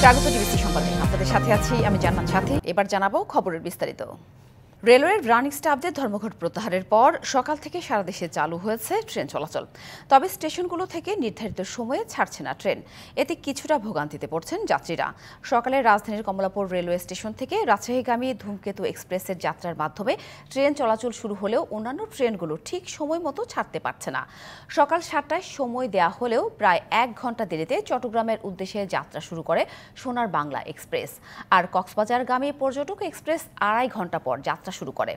স্বাগত ডিবিসি সংবাদে আপনাদের সাথে আছি আমি জান্নাত সাথী। এবার জানাবো খবরের বিস্তারিত। রেলওয়ের রানিং স্টাফদের ধর্মঘট প্রত্যাহারের পর সকাল থেকে সারা দেশে চালু হয়েছে ট্রেন চলাচল। তবে স্টেশনগুলো থেকে নির্ধারিত সময়ে ছাড়ছে না ট্রেন। এতে কিছুটা ভোগান্তিতে পড়ছেন যাত্রীরা। সকালে রাজধানীর কমলাপুর রেলওয়ে স্টেশন থেকে রাজশাহীগামী ধূমকেতু এক্সপ্রেসের যাত্রার মাধ্যমে ট্রেন চলাচল শুরু হলেও অন্যান্য ট্রেনগুলো ঠিক সময় মতো ছাড়তে পারছে না। সকাল 7টায় সময় দেয়া হলেও প্রায় 1 ঘন্টা দেরিতে চট্টগ্রামের উদ্দেশ্যে যাত্রা শুরু করে সোনার বাংলা এক্সপ্রেস। আর কক্সবাজারগামী পর্যটক এক্সপ্রেস 2.5 ঘন্টা পর যাত্রা শুরু করে।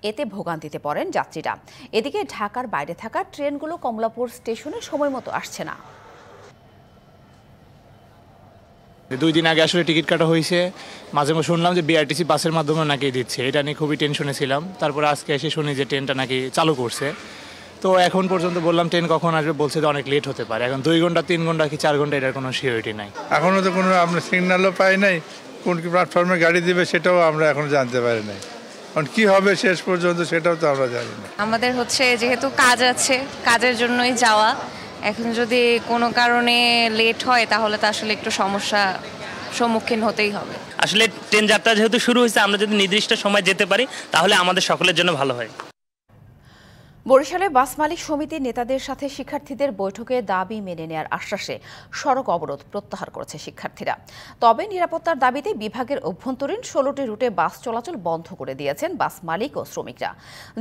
এতে ভোগান্তিতে পড়েন যাত্রীরা। এদিকে ঢাকার বাইরে থাকা ট্রেনগুলো কমলাপুর স্টেশনে সময় মতো আসছে না। 2 দিন আগে আসলে টিকিট কাটা হয়েছে, মাঝে মাঝে শুনলাম যে বিআরটিসি বাসের মাধ্যমে নাকি দিচ্ছে, এটা নিয়ে খুবই টেনশনে ছিলাম। তারপরে আজকে এসে শুনি যে ট্রেনটা নাকি চালু করছে। তো এখন পর্যন্ত বললাম ট্রেন কখন আসবে, বলছে যে অনেক লেট হতে পারে। এখন 2 ঘন্টা 3 ঘন্টা কি 4 ঘন্টা এটার কোনো সিওরিটি নাই। এখনও তো কোনো আমরা সিগন্যালও পাই নাই, কোন কি প্ল্যাটফর্মে গাড়ি দিবে সেটাও আমরা এখন জানতে পারি নাই। এখন কী হবে শেষ পর্যন্ত সেটাও তো আমরা জানি না। আমাদের যেহেতু কাজ আছে, কাজের জন্যই যাওয়া। এখন যদি কোনো কারণে লেট হয় তাহলে তো আসলে একটু সমস্যা সম্মুখীন হতেই হবে। আসলে ট্রেন যাত্রা যেহেতু শুরু হয়েছে, আমরা যদি নির্দিষ্ট সময় যেতে পারি তাহলে আমাদের সকলের জন্য ভালো হয়। বরিশালে বাস মালিক সমিতির নেতাদের সাথে শিক্ষার্থীদের বৈঠকে দাবি মেনে নেয়ার আশ্বাসে সড়ক অবরোধ প্রত্যাহার করেছে শিক্ষার্থীরা। তবে নিরাপত্তার দাবিতে বিভাগের অভ্যন্তরীণ 16টি রুটে বাস চলাচল বন্ধ করে দিয়েছেন বাস মালিক ও শ্রমিকরা।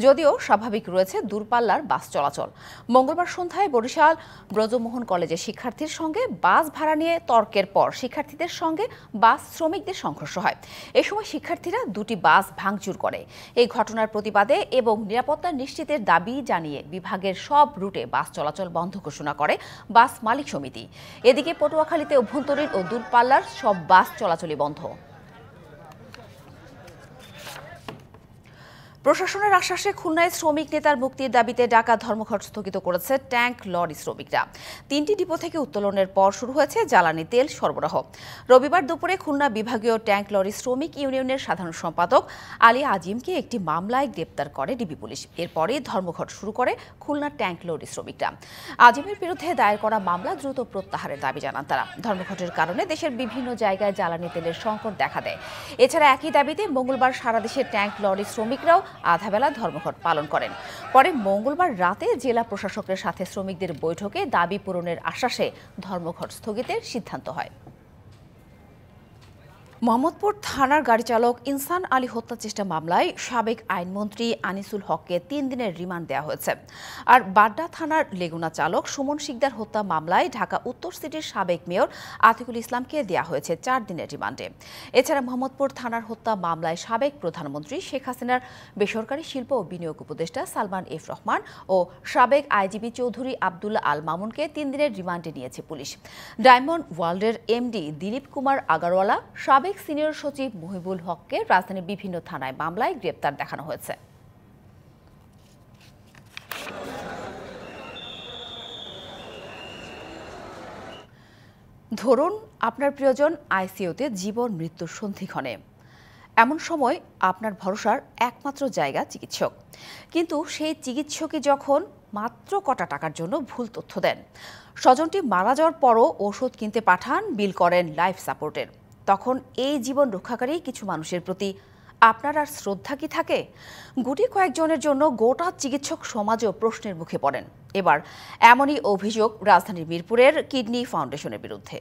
যদিও স্বাভাবিক রয়েছে দূরপাল্লার বাস চলাচল। মঙ্গলবার সন্ধ্যায় বরিশাল ব্রজমোহন কলেজের শিক্ষার্থীর সঙ্গে বাস ভাড়া নিয়ে তর্কের পর শিক্ষার্থীদের সঙ্গে বাস শ্রমিকদের সংঘর্ষ হয়। এ সময় শিক্ষার্থীরা 2টি বাস ভাঙচুর করে। এই ঘটনার প্রতিবাদে এবং নিরাপত্তা নিশ্চিতের দাবি জানিয়ে বিভাগের সব রুটে বাস চলাচল বন্ধ ঘোষণা করে বাস মালিক সমিতি। এদিকে পটুয়াখালীতে অভ্যন্তরীণ ও দূরপাল্লার সব বাস চলাচলই বন্ধ। প্রশাসনের আশ্বাসে খুলনায় শ্রমিক নেতার মুক্তির দাবিতে ডাকা ধর্মঘট স্থগিত করেছে ট্যাঙ্ক লরি শ্রমিকরা। 3টি ডিপো থেকে উত্তোলনের পর শুরু হয়েছে জ্বালানি তেল সরবরাহ। রবিবার দুপুরে খুলনা বিভাগীয় ট্যাঙ্ক লরি শ্রমিক ইউনিয়নের সাধারণ সম্পাদক আলী আজিমকে একটি মামলায় গ্রেপ্তার করে ডিবি পুলিশ। এরপরই ধর্মঘট শুরু করে খুলনা ট্যাঙ্ক লরি শ্রমিকরা। আজিমের বিরুদ্ধে দায়ের করা মামলা দ্রুত প্রত্যাহারের দাবি জানান তারা। ধর্মঘটের কারণে দেশের বিভিন্ন জায়গায় জ্বালানি তেলের সংকট দেখা দেয়। এছাড়া একই দাবিতে মঙ্গলবার সারা দেশে ট্যাঙ্ক লরি শ্রমিকরাও আধাবেলা ধর্মঘট পালন করেন। পরে মঙ্গলবার রাতে জেলা প্রশাসকের সাথে শ্রমিকদের বৈঠকে দাবি পূরণের আশ্বাসে ধর্মঘট স্থগিতের সিদ্ধান্ত হয়। মোহাম্মদপুর থানার গাড়ি চালক ইনসান আলী হত্যা চেষ্টা মামলায় সাবেক আইনমন্ত্রী আনিসুল হককে 3 দিনের রিমান্ড দেওয়া হয়েছে। আর বাড্ডা থানার লেগুনা চালক সুমন শিকদার হত্যা মামলায় ঢাকা উত্তর সিটির সাবেক মেয়র আতিকুল ইসলামকে দেওয়া হয়েছে 4 দিনের রিমান্ডে। এছাড়া মোহাম্মদপুর থানার হত্যা মামলায় সাবেক প্রধানমন্ত্রী শেখ হাসিনার বেসরকারি শিল্প ও বিনিয়োগ উপদেষ্টা সালমান এফ রহমান ও সাবেক আইজিপি চৌধুরী আবদুল্লাহ আল মামুনকে 3 দিনের রিমান্ডে নিয়েছে পুলিশ। ডায়মন্ড ওয়ার্ল্ডের এমডি দিলীপ কুমার আগারওয়ালা, সাবেক সিনিয়র সচিব মহিবুল হককে রাজধানীর বিভিন্ন থানায় মামলায় গ্রেপ্তার দেখানো হয়েছে। ধরুন আপনার প্রিয়জন আইসিইউতে জীবন মৃত্যুর সন্ধিক্ষণে। এমন সময় আপনার ভরসার একমাত্র জায়গা চিকিৎসক। কিন্তু সেই চিকিৎসকই যখন মাত্র কটা টাকার জন্য ভুল তথ্য দেন, স্বজনটি মারা যাওয়ার পরও ওষুধ কিনতে পাঠান, বিল করেন লাইফ সাপোর্টের, তখন এই জীবন রক্ষাকারী কিছু মানুষের প্রতি আপনার আর শ্রদ্ধা কি থাকে? গুটি কয়েকজনের জন্য গোটা চিকিৎসক সমাজও প্রশ্নের মুখে পড়েন। এবার এমনই অভিযোগ রাজধানীর মিরপুরের কিডনি ফাউন্ডেশনের বিরুদ্ধে।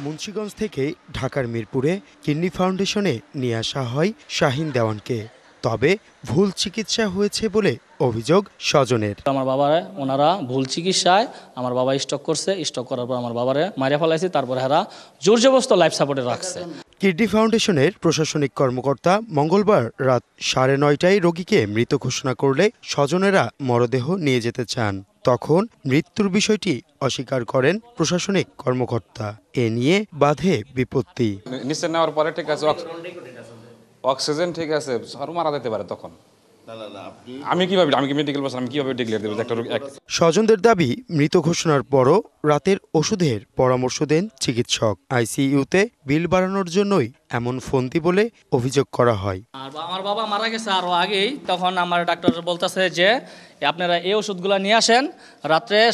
মুন্সিগঞ্জ থেকে ঢাকার মিরপুরে কিডনি ফাউন্ডেশনে নিয়ে আসা হয় শাহিন দেওয়ানকে। তবে ভুল চিকিৎসা হয়েছে বলে অভিযোগ স্বজনের। আমার বাবারে ওনারা ভুল চিকিৎসায় আমার বাবা স্ট্রোক করছে, স্ট্রোক করার পর আমার বাবারে মারিয়া ফেলাইছে, তারপরে এরা জোর জবরদস্ত লাইফ সাপোর্টে রাখছে। কিডনি ফাউন্ডেশনের প্রশাসনিক কর্মকর্তা মঙ্গলবার রাত 9:30টায় রোগীকে মৃত ঘোষণা করলে স্বজনেরা মরদেহ নিয়ে যেতে চান। তখন মৃত্যুর বিষয়টি অস্বীকার করেন প্রশাসনিক কর্মকর্তা। এ নিয়ে বাধে বিপত্তি। নিচে নেওয়ার পরে ঠিক আছে, অক্সিজেন ঠিক আছে, আর মারা যেতে পারে তখন আমি কি মেডিকেল পার্সন, আমি কিভাবে ডিক্লেয়ার দেবো যে একটা স্বজনদের দাবি, মৃত ঘোষণার পরও রাতের ওষুধের পরামর্শ দেন চিকিৎসক। আইসিইউতে বিল বাড়ানোর জন্যই এমন ফন্দি বলে অভিযোগ করা হয়। আর আমার বাবা মারা গেছে আরও আগেই, তখন আমার ডাক্তার বলতেছে যে আপনারা এই ওষুধগুলো নিয়ে আসেন,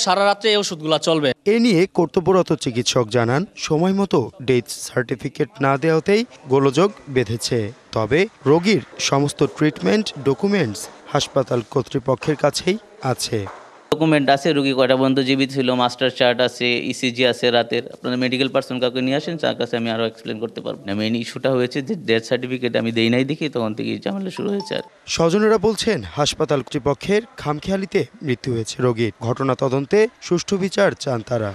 সারা রাত্রে এই ওষুধগুলো চলবে। এ নিয়ে কর্তব্যরত চিকিৎসক জানান, সময় মতো ডেথ সার্টিফিকেট না দেওয়াতেই গোলযোগ বেঁধেছে। তবে রোগীর সমস্ত ট্রিটমেন্ট ডকুমেন্টস হাসপাতাল কর্তৃপক্ষের কাছেই আছে। ডকুমেন্ট আছে, রোগী কয়টা পর্যন্ত জীবিত ছিল, মাস্টার চার্ট আছে, ইসিজি আছে রাতের। আপনারা মেডিকেল পার্সন কাউকে নিয়ে আসেন, তার কাছে আমি আরও এক্সপ্লেন করতে পারবো না। মেইন ইস্যুটা হয়েছে যে ডেথ সার্টিফিকেট আমি দেই নাই দেখি, তখন থেকে ঝামেলা শুরু হয়েছে। আর স্বজনেরা বলছেন, হাসপাতাল কর্তৃপক্ষের খামখেয়ালিতে মৃত্যু হয়েছে রোগীর। ঘটনা তদন্তে সুষ্ঠু বিচার চান তারা।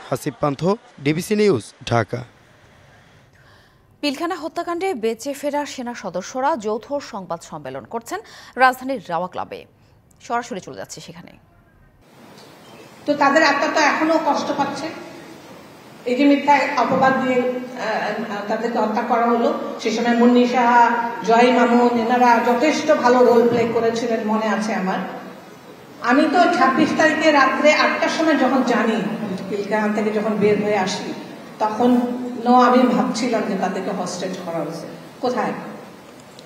হাসিব পান্থ, ডিবিসি নিউজ, ঢাকা। পিলখানা হত্যাকাণ্ডে বেঁচে ফেরা সেনা সদস্যরা যৌথ সংবাদ সম্মেলন করছেন রাজধানীর রাওয়া ক্লাবে। সরাসরি চলে যাচ্ছে সেখানে। তো তাদের আত্মা তো এখনো কষ্ট পাচ্ছে। এই যে মিথ্যা অপবাদ দিয়ে তাদেরকে হত্যা করা হলো, সে সময় মুন্নি সাহা, জয় মামুন এনারা যথেষ্ট ভালো রোল প্লে করেছিলেন, মনে আছে আমার। আমি তো 26 তারিখে রাত্রে 8টার সময় যখন জানি, পিলখানা থেকে যখন বের হয়ে আসি, তখন আমি ভাবছিলাম যে তাদেরকে হস্টেজ করা হয়েছে। কোথায়?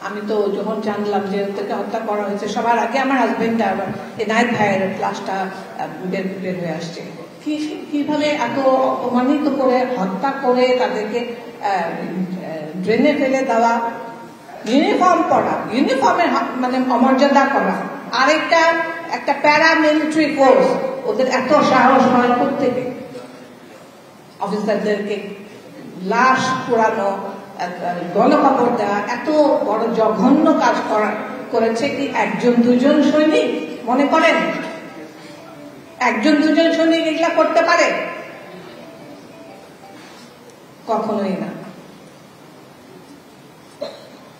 আমি তো যখন জানলাম যে ওদেরকে হত্যা করা হয়েছে, সবার আগে আমার হাজবেন্ড এনায়েত ভাইয়ের লাশটা বের হয়ে আসছে। কিভাবে এত অপমানিত করে হত্যা করে তাদেরকে ড্রেনে ফেলে দেওয়া, ইউনিফর্ম পরা, ইউনিফর্মের মানে অমর্যাদা করা, আরেকটা একটা প্যারামিলিটারি ফোর্স, ওদের এত সাহস হয় প্রত্যেকে অফিসারদেরকে লাশ পোড়ানো, গণকবর দেওয়া, এত বড় জঘন্য কাজ করেছে কি একজন দুজন সৈনিক? মনে করেন একজন দুজন সৈনিক এগুলা করতে পারে? কখনোই না।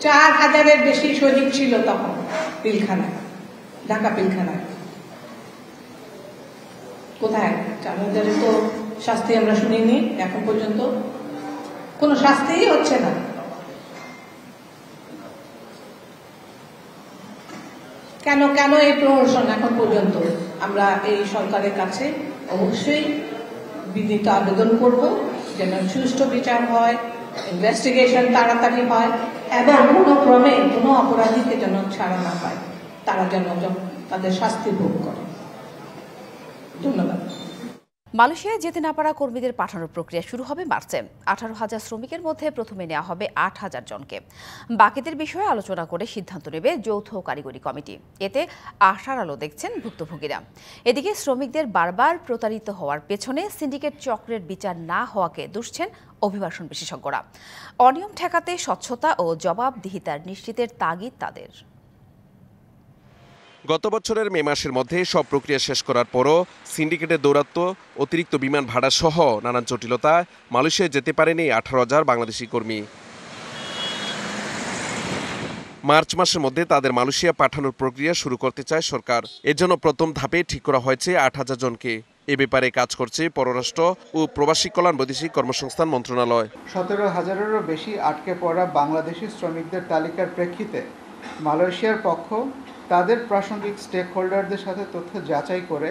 4000-এর বেশি সৈনিক ছিল তখন পিলখানায়, ঢাকা পিলখানায়। কোথায় 4000-এর তো শাস্তি আমরা শুনিনি এখন পর্যন্ত, কোনো শাস্তিই হচ্ছে না। কেন কেন এই প্রহসন এখন পর্যন্ত? আমরা এই সরকারের কাছে অবশ্যই বিনীত আবেদন করব যেন সুষ্ঠু বিচার হয়, ইনভেস্টিগেশন তাড়াতাড়ি হয়, এবং কোনো ক্রমে কোনো অপরাধীকে যেন ছাড়া না পায়, তারা যেন তাদের শাস্তি ভোগ করে। ধন্যবাদ। মালয়েশিয়ায় যেতে না পারা কর্মীদের পাঠানোর প্রক্রিয়া শুরু হবে মার্চে। 18,000 শ্রমিকের মধ্যে প্রথমে নেওয়া হবে 8,000 জনকে। বাকিদের বিষয়ে আলোচনা করে সিদ্ধান্ত নেবে যৌথ কারিগরি কমিটি। এতে আশার আলো দেখছেন ভুক্তভোগীরা। এদিকে শ্রমিকদের বারবার প্রতারিত হওয়ার পেছনে সিন্ডিকেট চক্রের বিচার না হওয়াকে দুষছেন অভিবাসন বিশেষজ্ঞরা। অনিয়ম ঠেকাতে স্বচ্ছতা ও জবাবদিহিতার নিশ্চিতের তাগিদ তাদের। গত বছরের মে মাসের মধ্যে সব প্রক্রিয়া শেষ করার পরও সিন্ডিকেটের দৌরাত্ম্য, অতিরিক্ত বিমান ভাড়া সহ নানান জটিলতা মালয়েশিয়ায় যেতে পারেনি 18,000 বাংলাদেশি কর্মী। মার্চ মাসের মধ্যে তাদের মালয়েশিয়া পাঠানোর প্রক্রিয়া শুরু করতে চায় সরকার। এর জন্য প্রথম ধাপে ঠিক করা হয়েছে 8,000 জনকে। এ ব্যাপারে কাজ করছে পররাষ্ট্র ও প্রবাসী কল্যাণ বৈদেশিক কর্মসংস্থান মন্ত্রণালয়। 17,000-এরও বেশি আটকে পড়া বাংলাদেশি শ্রমিকদের তালিকার প্রেক্ষিতে মালয়েশিয়ার পক্ষ তাদের প্রাসঙ্গিক স্টেক হোল্ডারদের সাথে তথ্য যাচাই করে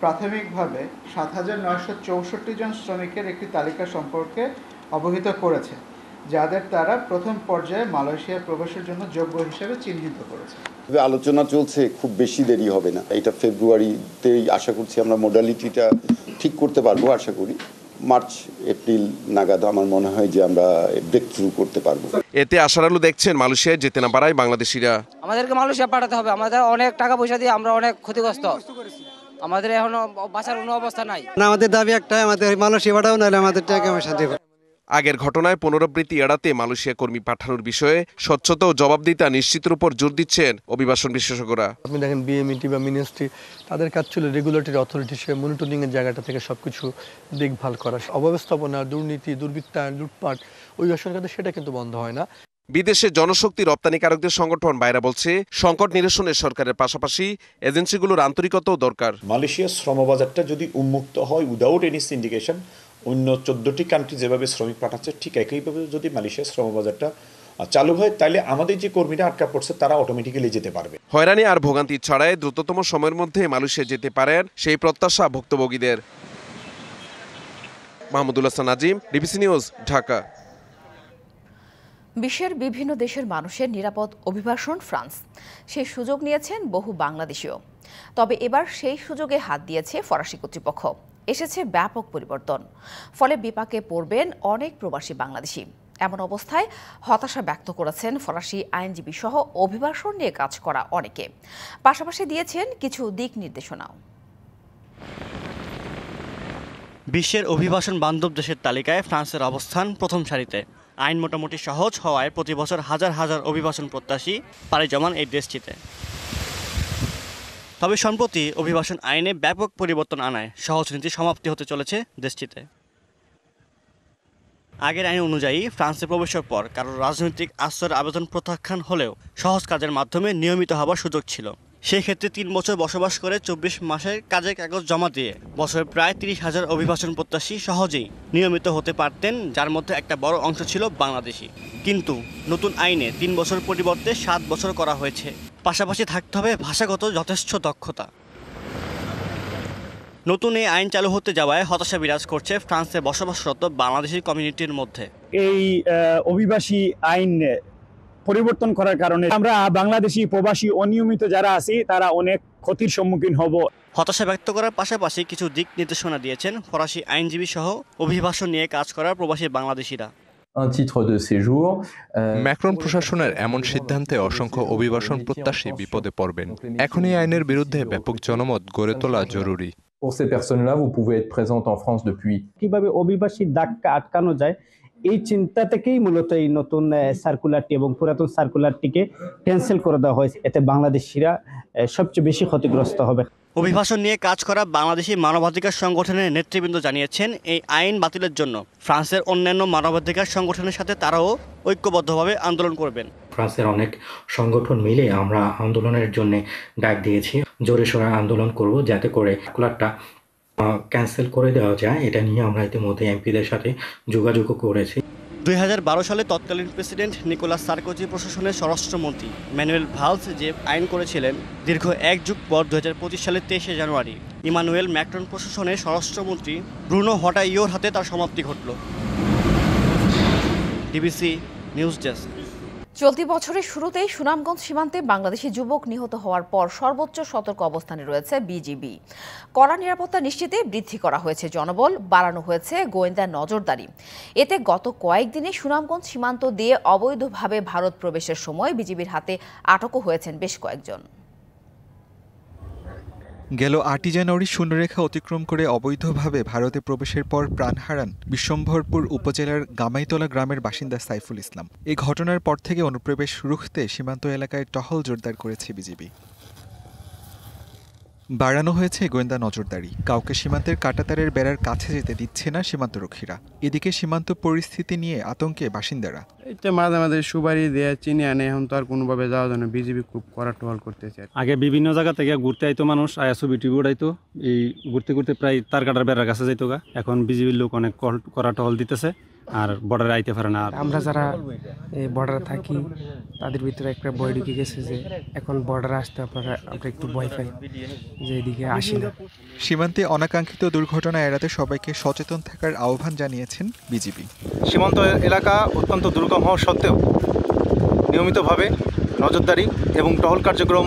প্রাথমিকভাবে 7,964 জন শ্রমিকের একটি তালিকা সম্পর্কে অবহিত করেছে, যাদের তারা প্রথম পর্যায়ে মালয়েশিয়ার প্রবেশের জন্য যোগ্য হিসেবে চিহ্নিত করেছে। আলোচনা চলছে, খুব বেশি দেরি হবে না। এটা ফেব্রুয়ারিতেই আশা করছি আমরা মডালিটিটা ঠিক করতে পারবো। আশা করি মার্চ এপ্রিল নাগাদ আমার মনে হয় যে আমরা ব্রেক থ্রু করতে পারবো। এতে আশার আলো দেখছেন মালয়েশিয়ায় যেতে না পারায় বাংলাদেশিরা। আমাদেরকে মালয়েশিয়া পাঠাতে হবে, আমাদের অনেক টাকা পয়সা দিয়ে আমরা অনেক ক্ষতিগ্রস্ত, আমাদের এখনো বাঁচার কোনো অবস্থা নাই। আমাদের দাবি একটাই, আমাদের মালয়েশিয়া পাঠাও, নাহলে আমাদের টাকা পয়সা দেবে। আগের ঘটনায় পুনরাবৃত্তি এড়াতে মালয়েশিয়া কর্মী পাঠানোর বিষয়ে স্বচ্ছতা ও জবাবদিহিতা নিশ্চিতের উপর জোর দিচ্ছেন অভিবাসন বিশেষজ্ঞরা। আপনি দেখেন বিএমইটি বা মিনিস্ট্রি, তাদের কাজ ছিল রেগুলেটরি অথরিটি হিসেবে মনিটরিং এর জায়গাটা থেকে সবকিছু দেখভাল করা। অব্যবস্থাপনা, দুর্নীতি, দুর্বৃত্তায়ন, লুটপাট ওই সরকারে সেটা কিন্তু বন্ধ হয় না। বিদেশে জনশক্তি রপ্তানিকারকদের সংগঠন বাইরা বলছে, সংকট নিরসনে সরকারের পাশাপাশি এজেন্সিগুলোর আন্তরিকতাও দরকার। মালয়েশিয়ার শ্রমবাজারটা যদি উন্মুক্ত হয় উইদাউট এনি সিন্ডিকেশন, অন্য 14টি কান্ট্রি যেভাবে শ্রমিক পাঠাচ্ছে ঠিক একইভাবে যদি মালয়েশিয়ার শ্রমবাজারটা চালু হয়, তাহলে আমাদের যে কর্মীরা আটকা পড়ছে তারা অটোমেটিক্যালি যেতে পারবে। হয়রানি আর ভোগান্তি ছড়ায় দ্রুততম সময়ের মধ্যে মালয়েশিয়া যেতে পারেন সেই প্রত্যাশা ভুক্তভোগীদের। Mahmudul Hasan Nazim, DBC news, Dhaka. বিশ্বের বিভিন্ন দেশের মানুষের নিরাপদ অভিবাসন ফ্রান্স, সেই সুযোগ নিয়েছেন বহু বাংলাদেশিও। তবে এবার সেই সুযোগে হাত দিয়েছে ফরাসি কর্তৃপক্ষ। এসেছে ব্যাপক পরিবর্তন, ফলে বিপাকে পড়বেন অনেক প্রবাসী বাংলাদেশি। এমন অবস্থায় হতাশা ব্যক্ত করেছেন ফরাসি আইনজীবী সহ অভিবাসন নিয়ে কাজ করা অনেকে। পাশাপাশি দিয়েছেন কিছু দিক নির্দেশনাও। বিশ্বের অভিবাসন বান্ধব দেশের তালিকায় ফ্রান্সের অবস্থান প্রথম সারিতে। আইন মোটামুটি সহজ হওয়ায় প্রতি বছর হাজার হাজার অভিবাসন প্রত্যাশী পাড়ি জমান এই দেশটিতে। তবে সম্প্রতি অভিবাসন আইনে ব্যাপক পরিবর্তন আনায় সহজ নীতি সমাপ্তি হতে চলেছে দেশটিতে। আগের আইন অনুযায়ী ফ্রান্সে প্রবেশের পর কারোর রাজনৈতিক আশ্রয়ের আবেদন প্রত্যাখ্যান হলেও সহজ কাজের মাধ্যমে নিয়মিত হওয়ার সুযোগ ছিল। সেই ক্ষেত্রে 3 বছর বসবাস করে 24 মাসের কাজের কাগজ জমা দিয়ে বছরে প্রায় 30,000 অভিবাসন প্রত্যাশী সহজেই নিয়মিত হতে পারতেন, যার মধ্যে একটা বড় অংশ ছিল বাংলাদেশি। কিন্তু নতুন আইনে 3 বছর পরিবর্তে 7 বছর করা হয়েছে। পাশাপাশি থাকতে হবে ভাষাগত যথেষ্ট দক্ষতা। নতুন এই আইন চালু হতে যাওয়ায় হতাশা বিরাজ করছে ফ্রান্সে বসবাসরত বাংলাদেশি কমিউনিটির মধ্যে। এই অভিবাসী আইন পরিবর্তন করার কারণে আমরা বাংলাদেশি প্রবাসী অনিয়মিত যারা আছি তারা অনেক ক্ষতির সম্মুখীন হব। হতাশা ব্যক্ত করার পাশাপাশি কিছু দিক নির্দেশনা দিয়েছেন ফরাসি আইনজীবী সহ অভিবাসন নিয়ে কাজ করা প্রবাসী বাংলাদেশিরা। ম্যাক্রন প্রশাসনের এমন সিদ্ধান্তে অসংখ্য অভিবাসন প্রত্যাশী বিপদে পড়বেন। এখন এই আইনের বিরুদ্ধে ব্যাপক জনমত গড়ে তোলা জরুরি। কিভাবে অভিবাসী দাগকে আটকানো যায় এই চিন্তা থেকেই মূলত এই নতুন সার্কুলারটি এবং পুরাতন সার্কুলারটিকে ক্যান্সেল করে দেওয়া হয়েছে। এতে বাংলাদেশিরা সবচেয়ে বেশি ক্ষতিগ্রস্ত হবে। অভিবাসন নিয়ে কাজ করা বাংলাদেশি মানবাধিকার সংগঠনের নেতৃবৃন্দ জানিয়েছেন এই আইন বাতিলের জন্য ফ্রান্সের অন্যান্য মানবাধিকার সংগঠনের সাথে তারাও ঐক্যবদ্ধভাবে আন্দোলন করবেন। ফ্রান্সের অনেক সংগঠন মিলে আমরা আন্দোলনের জন্য ডাক দিয়েছি। জোরে সোরে আন্দোলন করব যাতে করে সার্কুলারটা ক্যান্সেল করে দেওয়া যায়। এটা নিয়ে আমরা ইতিমধ্যে এমপিদের সাথে যোগাযোগ করেছি। 2012 সালে তৎকালীন প্রেসিডেন্ট নিকোলাস সার্কোজি প্রশাসনের স্বরাষ্ট্রমন্ত্রী ম্যানুয়েল ভালস যে আইন করেছিলেন, দীর্ঘ 1 যুগ পর 2025 সালের 23শে জানুয়ারি ইমানুয়েল ম্যাক্রন প্রশাসনের স্বরাষ্ট্রমন্ত্রী ব্রুনো হটাইয়োর হাতে তার সমাপ্তি ঘটল। DBC news desk. চলতি বছরের শুরুতেই সুনামগঞ্জ সীমান্তে বাংলাদেশি যুবক নিহত হওয়ার পর সর্বোচ্চ সতর্ক অবস্থানে রয়েছে বিজিবি। কড়া নিরাপত্তা নিশ্চিতে বৃদ্ধি করা হয়েছে জনবল, বাড়ানো হয়েছে গোয়েন্দা নজরদারি। এতে গত কয়েকদিনে সুনামগঞ্জ সীমান্ত দিয়ে অবৈধভাবে ভারত প্রবেশের সময় বিজিবির হাতে আটকও হয়েছেন বেশ কয়েকজন। গেল 8 জানুয়ারি শূন্যরেখা অতিক্রম করে অবৈধভাবে ভারতে প্রবেশের পর প্রাণ হারান বিশ্বম্ভরপুর উপজেলার গামাইতলা গ্রামের বাসিন্দা সাইফুল ইসলাম। এই ঘটনার পর থেকে অনুপ্রবেশ রুখতে সীমান্ত এলাকায় টহল জোরদার করেছে বিজিবি। বাড়ানো হয়েছে গোয়েন্দা নজরদারি। কাউকে সীমান্তের কাঁটাতারের বেড়ার কাছে যেতে দিচ্ছে না সীমান্তরক্ষীরা। এদিকে সীমান্ত পরিস্থিতি নিয়ে আতঙ্কে বাসিন্দারা। এটা মাঝে মাঝে সুবারি দেয়া চিনি আনে, এখন তো আর কোনোভাবে যাওয়া যায় না। বিজিবি খুব কড়া টহল করতেছে। আগে বিভিন্ন জায়গা থেকে ঘুরতে আইতো মানুষ, আয়া ছবি টিভি উড়াইতো, এই ঘুরতে ঘুরতে প্রায় তার কাটার বেড়ার কাছে যাইতো গা। এখন বিজিবির লোক অনেক কড়া টহল দিতেছে আর বর্ডারে আইতে পারে না। আমরা যারা এই বর্ডারে থাকি তাদের ভিতরে একটা ভয় ঢুকে গেছে যে এখন বর্ডারে আসতে আমরা একটু ভয় পাই যে এদিকে আসি না। সীমান্তে অনাকাঙ্ক্ষিত দুর্ঘটনা এড়াতে সবাইকে সচেতন থাকার আহ্বান জানিয়েছেন বিজিবি। সীমান্ত এলাকা অত্যন্ত দুর্গম হওয়া সত্ত্বেও নিয়মিতভাবে নজরদারি এবং টহল কার্যক্রম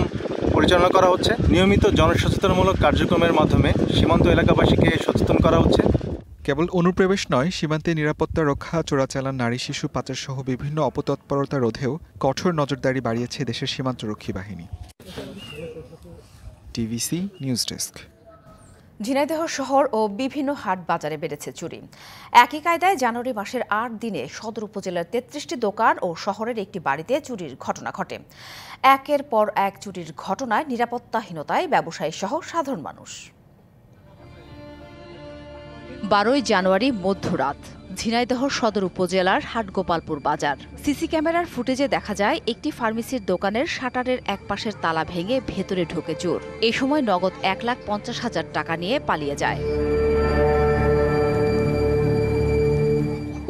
পরিচালনা করা হচ্ছে। নিয়মিত জনসচেতনমূলক কার্যক্রমের মাধ্যমে সীমান্ত এলাকাবাসীকে সচেতন করা হচ্ছে। কেবল অনুপ্রবেশ নয়, সীমান্তে নিরাপত্তা রক্ষা, চোরাচালান, নারী শিশু পাচার সহ বিভিন্ন অপতৎপরতা রোধেও কঠোর নজরদারি বাড়িয়েছে দেশের সীমান্তরক্ষী বাহিনী। TVC news desk. ঝিনাইদহ শহর ও বিভিন্ন হাট বাজারে বেড়েছে চুরি। একই কায়দায় জানুয়ারি মাসের 8 দিনে সদর উপজেলার 33টি দোকান ও শহরের একটি বাড়িতে চুরির ঘটনা ঘটে। একের পর এক চুরির ঘটনায় নিরাপত্তাহীনতায় ব্যবসায়ী সহ সাধারণ মানুষ। 12 জানুয়ারি মধ্যরাত ঝিনাইদহ সদর উপজেলার হাটগোপালপুর বাজার। সিসি ক্যামেরার ফুটেজে দেখা যায় একটি ফার্মেসির দোকানের শাটারের এক পাশের তালা ভেঙে ভেতরে ঢোকে চোর। এ সময় নগদ 1,50,000 টাকা নিয়ে পালিয়ে যায়।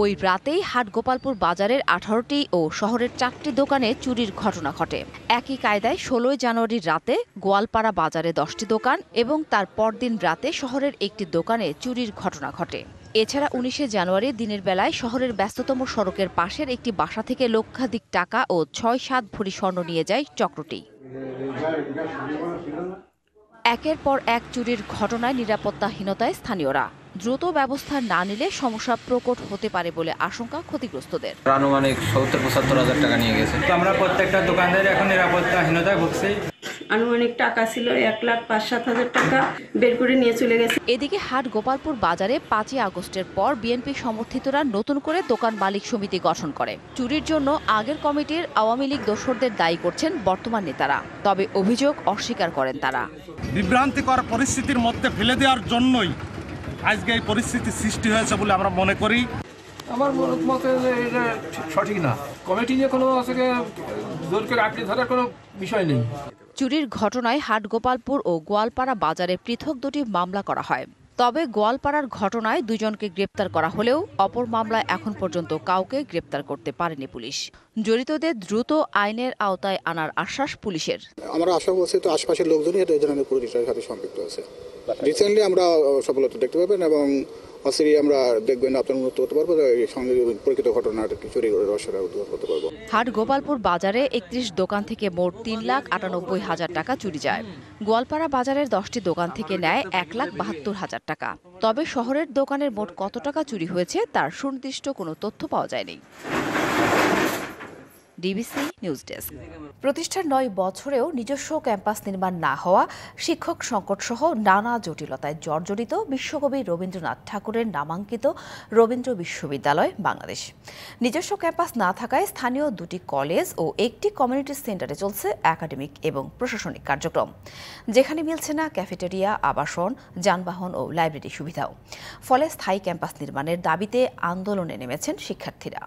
ওই রাতেই হাটগোপালপুর বাজারের 18টি ও শহরের 4টি দোকানে চুরির ঘটনা ঘটে। একই কায়দায় 16 জানুয়ারির রাতে গোয়ালপাড়া বাজারে 10টি দোকান এবং তার পরদিন রাতে শহরের একটি দোকানে চুরির ঘটনা ঘটে। এছাড়া 19 জানুয়ারি দিনের বেলায় শহরের ব্যস্ততম সড়কের পাশের একটি বাসা থেকে লক্ষাধিক টাকা ও 6-7 ভরি স্বর্ণ নিয়ে যায় চক্রটি। একের পর এক চুরির ঘটনায় নিরাপত্তাহীনতায় স্থানীয়রা। দ্রুত ব্যবস্থা না নিলে সমস্যা প্রকট হতে পারে বলে আশঙ্কা ক্ষতিগ্রস্তদের। আনুমানিক 70-75 হাজার টাকা নিয়ে গেছে। আমরা প্রত্যেকটা দোকানদার এখন নিরাপত্তাহীনতায় ভুগছি। আনুমানিক টাকা ছিল 1,05,000-7,000 টাকা বের করে নিয়ে চলে গেছে। এদিকে হাটগোপালপুর বাজারে 5 আগস্টের পর বিএনপি সমর্থিতরা নতুন করে দোকান মালিক সমিতি গঠন করে। চুরির জন্য আগের কমিটির আওয়ামী লীগ দোসরদের দায়ী করছেন বর্তমান নেতারা, তবে অভিযোগ অস্বীকার করেন তারা। বিভ্রান্তিকর পরিস্থিতির মধ্যে ফেলে দেওয়ার জন্যই আজকে এই পরিস্থিতি সৃষ্টি হয়েছে বলে আমরা মনে করি। আমার মতে এটা সঠিক না। কমিটি নিয়ে কোনো জোর করে আঁকড়ে ধরার কোনো বিষয় নেই। চুরির ঘটনায় হাটগোপালপুর ও গোয়ালপাড়া বাজারে পৃথক দুটি মামলা করা হয়। তবে গোয়ালপাড়ার ঘটনায় 2 জনকে গ্রেপ্তার করা হলেও অপর মামলায় এখন পর্যন্ত কাউকে গ্রেপ্তার করতে পারেনি পুলিশ। জড়িতদের দ্রুত আইনের আওতায় আনার আশ্বাস পুলিশের। আমরা আশা করছি তো আশপাশের লোকজনই এই ধরনের পুলিশের সাথে সম্পৃক্ত আছে। রিসেন্টলি আমরা সফলতা দেখতে পাবেন এবং অচিরে আমরা দেখবেন আপনার উন্নত করতে পারবো, সঙ্গে পরিচিত ঘটনার চুরি করে রহস্যটা উদ্ধার করতে পারবো। হাটগোপালপুর বাজারে 31 দোকান থেকে মোট 3,98,000 টাকা চুরি যায়। গোয়ালপাড়া বাজারের 10টি দোকান থেকে নেয় 1,72,000 টাকা। তবে শহরের দোকানের মোট কত টাকা চুরি হয়েছে তার সুনির্দিষ্ট কোনো তথ্য পাওয়া যায়নি। DBC news desk. প্রতিষ্ঠার 9 বছরেও নিজস্ব ক্যাম্পাস নির্মাণ না হওয়া, শিক্ষক সংকট সহ নানা জটিলতায় জর্জরিত বিশ্বকবি রবীন্দ্রনাথ ঠাকুরের নামাঙ্কিত রবীন্দ্র বিশ্ববিদ্যালয় বাংলাদেশ। নিজস্ব ক্যাম্পাস না থাকায় স্থানীয় 2টি কলেজ ও একটি কমিউনিটি সেন্টারে চলছে একাডেমিক এবং প্রশাসনিক কার্যক্রম, যেখানে মিলছে না ক্যাফেটেরিয়া, আবাসন, যানবাহন ও লাইব্রেরি সুবিধাও। ফলে স্থায়ী ক্যাম্পাস নির্মাণের দাবিতে আন্দোলনে নেমেছেন শিক্ষার্থীরা।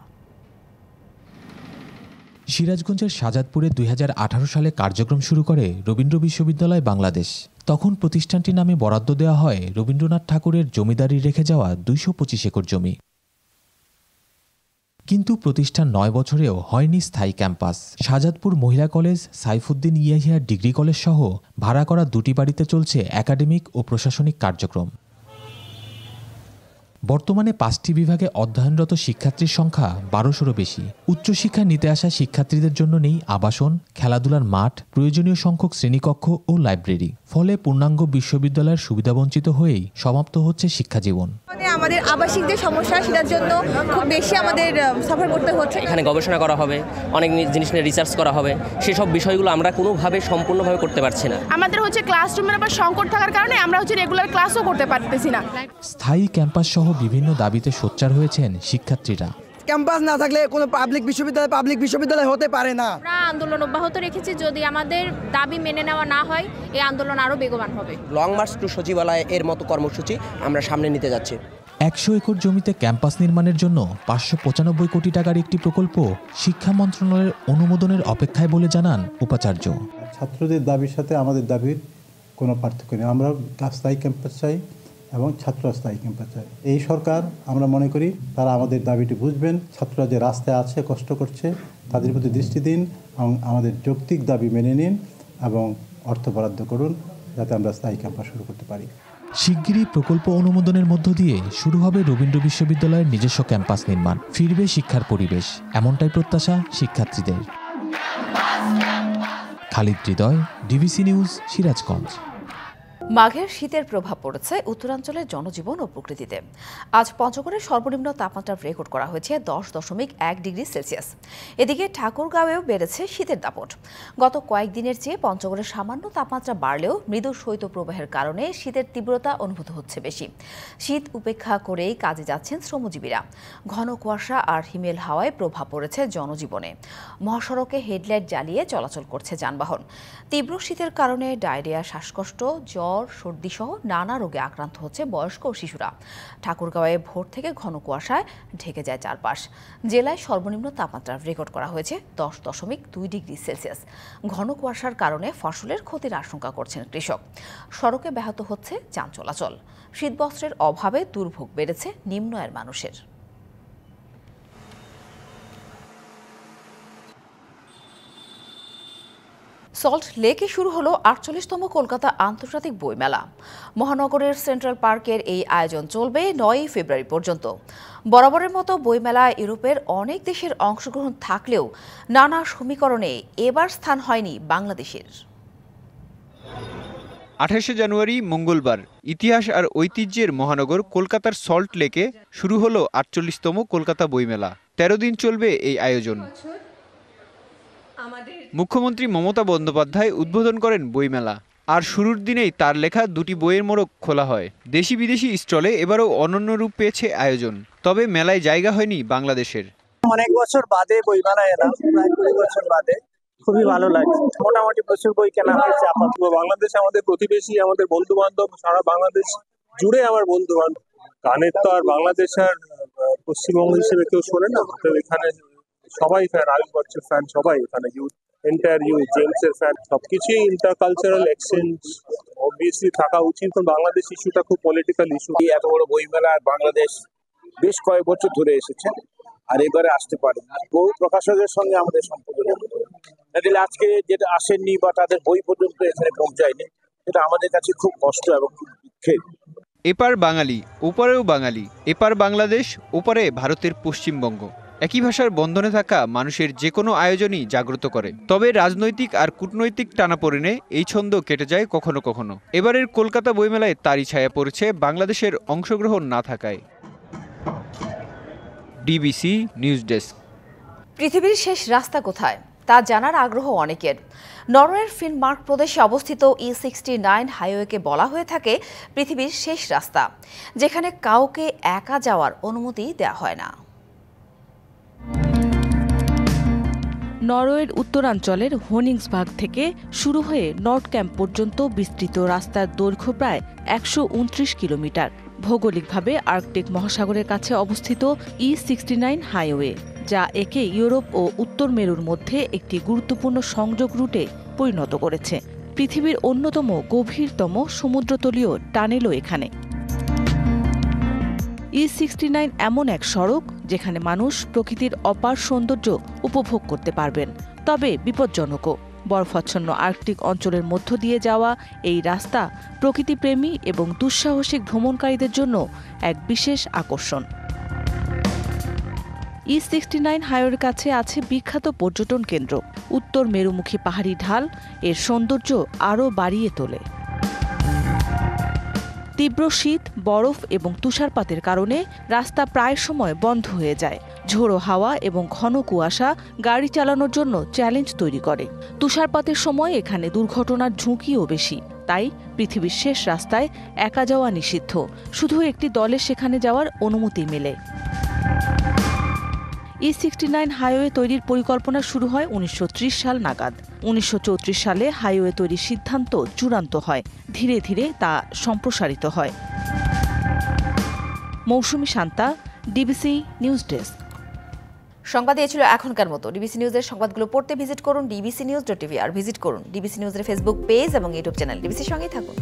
সিরাজগঞ্জের শাহজাদপুরে 2018 সালে কার্যক্রম শুরু করে রবীন্দ্র বিশ্ববিদ্যালয় বাংলাদেশ। তখন প্রতিষ্ঠানটির নামে বরাদ্দ দেওয়া হয় রবীন্দ্রনাথ ঠাকুরের জমিদারি রেখে যাওয়া 225 একর জমি। কিন্তু প্রতিষ্ঠান 9 বছরেও হয়নি স্থায়ী ক্যাম্পাস। শাহজাদপুর মহিলা college, Saifuddin Yahya degree college সহ ভাড়া করা 2টি বাড়িতে চলছে একাডেমিক ও প্রশাসনিক কার্যক্রম। বর্তমানে 5টি বিভাগে অধ্যয়নরত শিক্ষার্থীর সংখ্যা 1200-রও বেশি। উচ্চশিক্ষা নিতে আসা শিক্ষার্থীদের জন্য নেই আবাসন, খেলাধুলার মাঠ, প্রয়োজনীয় সংখ্যক শ্রেণীকক্ষ ও লাইব্রেরি। ফলে পূর্ণাঙ্গ বিশ্ববিদ্যালয়ের সুবিধাবঞ্চিত হয়েই সমাপ্ত হচ্ছে শিক্ষাজীবন। আমাদের আবাসিক যে সমস্যা, সেটার জন্য খুব বেশি আমাদের সাফার করতে হচ্ছে। এখানে গবেষণা করা হবে, অনেক জিনিস নিয়ে রিসার্চ করা হবে, সেসব বিষয়গুলো আমরা কোনোভাবে সম্পূর্ণভাবে করতে পারছি না। আমাদের ক্লাসরুমের আবার সংকট থাকার কারণে আমরা রেগুলার ক্লাসও করতে পারতেছি না। স্থায়ী ক্যাম্পাস সহ বিভিন্ন দাবিতে সোচ্চার হয়েছেন শিক্ষার্থীরা। ক্যাম্পাস না থাকলে কোনো পাবলিক বিশ্ববিদ্যালয় হতে পারে না। আমরা আন্দোলন অব্যাহত রেখেছি। যদি আমাদের দাবি মেনে নেওয়া না হয়, এই আন্দোলন আরও বেগবান হবে। লং মার্চ টু সচিবালয় এর মতো কর্মসূচি আমরা সামনে নিতে যাচ্ছি। 100 একর জমিতে ক্যাম্পাস নির্মাণের জন্য 595 কোটি টাকার একটি প্রকল্প শিক্ষা মন্ত্রণালয়ের অনুমোদনের অপেক্ষায় বলে জানান উপাচার্য। ছাত্রদের দাবির সাথে আমাদের দাবির কোনো পার্থক্য নেই। আমরা স্থায়ী ক্যাম্পাস চাই এবং ছাত্র স্থায়ী ক্যাম্পাস চাই। এই সরকার, আমরা মনে করি তারা আমাদের দাবিটি বুঝবেন। ছাত্ররা যে রাস্তায় আছে, কষ্ট করছে, তাদের প্রতি দৃষ্টি দিন এবং আমাদের যৌক্তিক দাবি মেনে নিন এবং অর্থ বরাদ্দ করুন, যাতে আমরা স্থায়ী ক্যাম্পাস শুরু করতে পারি। শিগগিরই প্রকল্প অনুমোদনের মধ্য দিয়ে শুরু হবে রবীন্দ্র বিশ্ববিদ্যালয়ের নিজস্ব ক্যাম্পাস নির্মাণ। ফিরবে শিক্ষার পরিবেশ, এমনটাই প্রত্যাশা শিক্ষার্থীদের। খালিদ হৃদয়, ডিবিসি নিউজ, সিরাজগঞ্জ। মাঘের শীতের প্রভাব পড়েছে উত্তরাঞ্চলের জনজীবন ও প্রকৃতিতে। আজ পঞ্চগড়ের সর্বনিম্ন তাপমাত্রা রেকর্ড করা হয়েছে 10.1 ডিগ্রি সেলসিয়াস। এদিকে ঠাকুরগাঁওয়েও বেড়েছে শীতের দাপট। গত কয়েকদিনের চেয়ে পঞ্চগড়ের সামান্য তাপমাত্রা বাড়লেও মৃদু শৈত্যপ্রবাহের কারণে শীতের তীব্রতা অনুভূত হচ্ছে বেশি। শীত উপেক্ষা করেই কাজে যাচ্ছেন শ্রমজীবীরা। ঘন কুয়াশা আর হিমেল হাওয়ায় প্রভাব পড়েছে জনজীবনে। মহাসড়কে হেডলাইট জ্বালিয়ে চলাচল করছে যানবাহন। তীব্র শীতের কারণে ডায়রিয়া, শ্বাসকষ্ট, জ্বর, সর্দি সহ নানা রোগে আক্রান্ত হচ্ছে বয়স্ক ও শিশুরা। ঠাকুরগাঁওয়ে ভোর থেকে ঘন কুয়াশায় ঢেকে যায় চারপাশ। জেলায় সর্বনিম্ন তাপমাত্রা রেকর্ড করা হয়েছে 10.2 ডিগ্রি সেলসিয়াস। ঘন কুয়াশার কারণে ফসলের ক্ষতির আশঙ্কা করছেন কৃষক। সড়কে ব্যাহত হচ্ছে যান চলাচল। শীতবস্ত্রের অভাবে দুর্ভোগ বেড়েছে নিম্ন আয়ের মানুষের। সল্ট লেকে শুরু হলো ৪৮তম কলকাতা আন্তর্জাতিক বইমেলা। মহানগরের সেন্ট্রাল পার্কের এই আয়োজন চলবে ৯ ফেব্রুয়ারি পর্যন্ত। বরাবরের মতো বইমেলায় ইউরোপের অনেক দেশের অংশগ্রহণ থাকলেও নানা সমীকরণে এবার স্থান হয়নি বাংলাদেশের। ২৮শে জানুয়ারি মঙ্গলবার ইতিহাস আর ঐতিহ্যের মহানগর কলকাতার সল্ট লেকে শুরু হলো ৪৮তম কলকাতা বইমেলা। ১৩ দিন চলবে এই আয়োজন। মুখ্যমন্ত্রী মমতা বন্দ্যোপাধ্যায় উদ্বোধন করেন বইমেলা। আর শুরুর দিনেই তার লেখা দুটি বইয়ের মোড়ক খোলা হয়। দেশি বিদেশি স্টলে এবারও অনন্য রূপ পেয়েছে আয়োজন। তবে মেলায় জায়গা হয়নি বাংলাদেশের। অনেক বছর বাদে বইমেলায় এলাম, প্রায় ২০ বছর বাদে। খুবই ভালো লাগছে। মোটামুটি প্রচুর বই কেনা হয়েছে। বাংলাদেশ আমাদের প্রতিবেশী, আমাদের বন্ধু বান্ধব, সারা বাংলাদেশ জুড়ে আমার বন্ধু বান্ধব। গানের তো আর বাংলাদেশ আর পশ্চিমবঙ্গ হিসেবে কেউ শোনে না। এখানে সবাই ফ্যান, আয়ুষ বচ্চন ফ্যান, সবাই এখানে ইউথ, এন্টায়ার ইউথ, জেমসের ফ্যান, সবকিছুই ইন্টারকালচারাল এক্সচেঞ্জ অবভিয়াসলি থাকা উচিত। কারণ বাংলাদেশ ইস্যুটা খুব পলিটিক্যাল ইস্যু। এত বড় বইমেলা বাংলাদেশ বেশ কয়েক বছর ধরে এসেছে, আর এবারে আসতে পারে। বহু প্রকাশকের সঙ্গে আমাদের সম্পর্ক, আজকে যেটা আসেননি বা তাদের বই পর্যন্ত এখানে পৌঁছায়নি, এটা আমাদের কাছে খুব কষ্ট এবং খুব দুঃখের। এপার বাঙালি, ওপারেও বাঙালি, এপার বাংলাদেশ, ওপারে ভারতের পশ্চিমবঙ্গ। একই ভাষার বন্ধনে থাকা মানুষের যে কোনো আয়োজনই জাগ্রত করে। তবে রাজনৈতিক আর কূটনৈতিক টানাপোড়েনে এই ছন্দ কেটে যায় কখনো কখনো। এবারের কলকাতা বইমেলায় তারই ছায়া পড়েছে বাংলাদেশের অংশগ্রহণ না থাকায়। DBC news desk. পৃথিবীর শেষ রাস্তা কোথায় তা জানার আগ্রহ অনেকের। নরওয়ের ফিনমার্ক প্রদেশে অবস্থিত E69 হাইওয়েকে বলা হয়ে থাকে পৃথিবীর শেষ রাস্তা, যেখানে কাউকে একা যাওয়ার অনুমতি দেওয়া হয় না। নরওয়ের উত্তরাঞ্চলের হোনিংসবার্গ থেকে শুরু হয়ে নর্থ ক্যাম্প পর্যন্ত বিস্তৃত রাস্তার দৈর্ঘ্য প্রায় ১২৯ কিলোমিটার। ভৌগোলিকভাবে আর্কটিক মহাসাগরের কাছে অবস্থিত E69 হাইওয়ে, যা একে ইউরোপ ও উত্তর মেরুর মধ্যে একটি গুরুত্বপূর্ণ সংযোগ রুটে পরিণত করেছে। পৃথিবীর অন্যতম গভীরতম সমুদ্রতলীয় টানেলও এখানে। E69 এমন এক সড়ক যেখানে মানুষ প্রকৃতির অপার সৌন্দর্য উপভোগ করতে পারবেন, তবে বিপজ্জনকও। বরফাচ্ছন্ন আর্কটিক অঞ্চলের মধ্য দিয়ে যাওয়া এই রাস্তা প্রকৃতিপ্রেমী এবং দুঃসাহসিক ভ্রমণকারীদের জন্য এক বিশেষ আকর্ষণ। E69 হাইওয়ের কাছে আছে বিখ্যাত পর্যটন কেন্দ্র। উত্তর মেরুমুখী পাহাড়ি ঢাল এর সৌন্দর্য আরও বাড়িয়ে তোলে। তীব্র শীত, বরফ এবং তুষারপাতের কারণে রাস্তা প্রায় সময় বন্ধ হয়ে যায়। ঝোড়ো হাওয়া এবং ঘন কুয়াশা গাড়ি চালানোর জন্য চ্যালেঞ্জ তৈরি করে। তুষারপাতের সময় এখানে দুর্ঘটনার ঝুঁকিও বেশি। তাই পৃথিবীর শেষ রাস্তায় একা যাওয়া নিষিদ্ধ, শুধু একটি দলের সেখানে যাওয়ার অনুমতি মেলে। E69 হাইওয়ে তৈরির পরিকল্পনা শুরু হয় ১৯৩০ সাল নাগাদ। ১৯৩৪ সালে হাইওয়ে তৈরির সিদ্ধান্ত চূড়ান্ত হয়। ধীরে ধীরে তা সম্প্রসারিত হয়। মৌসুমী শান্তা, ডিবিসি নিউজ ডেস্ক। সংবাদ এই ছিল এখনকার মতো। ডিবিসি নিউজের সংবাদগুলো পড়তে ভিজিট করুন dbcnews.tv আর ভিজিট করুন ডিবিসি নিউজের ফেসবুক পেজ এবং ইউটিউব চ্যানেল। ডিবিসির সঙ্গেই থাকুন।